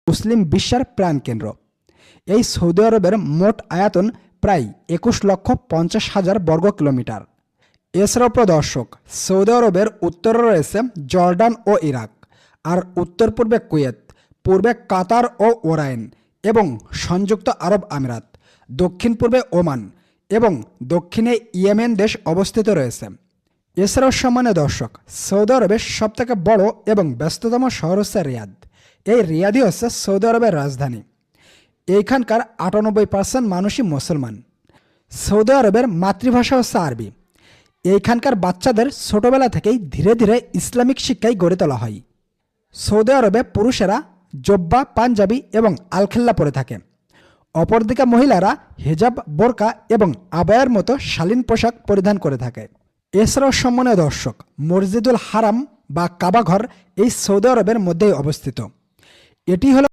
মুসলিম বিশ্বের প্রাণকেন্দ্র। এই সৌদি আরবের মোট আয়তন প্রায় 21,50,000 বর্গ কিলোমিটার। এছাড়াও প্রিয় দর্শক, সৌদি আরবের উত্তরে রয়েছে জর্ডান ও ইরাক, আর উত্তর পূর্বে কুয়েত, পূর্বে কাতার ও ওরাইন এবং সংযুক্ত আরব আমিরাত, দক্ষিণ পূর্বে ওমান এবং দক্ষিণে ইয়েমেন দেশ অবস্থিত রয়েছে। এছাড়াও সম্মানীয় দর্শক, সৌদি আরবের সবথেকে বড় এবং ব্যস্ততম শহর হচ্ছে রিয়াদ। এই রিয়াদই হচ্ছে সৌদি আরবের রাজধানী। এইখানকার 98% মানুষই মুসলমান। সৌদি আরবের মাতৃভাষা হচ্ছে আরবি। এইখানকার বাচ্চাদের ছোটবেলা থেকেই ধীরে ধীরে ইসলামিক শিক্ষায় গড়ে তোলা হয়। সৌদি আরবে পুরুষেরা জব্বা, পাঞ্জাবি এবং আলখেল্লা পরে থাকে। অপরদিকে মহিলারা হিজাব, বোরকা এবং আবায়ার মতো শালীন পোশাক পরিধান করে থাকে। এছাড়াও সম্মানীয় দর্শক, মসজিদুল হারাম বা কাবাঘর এই সৌদি আরবের মধ্যেই অবস্থিত। এটি হলো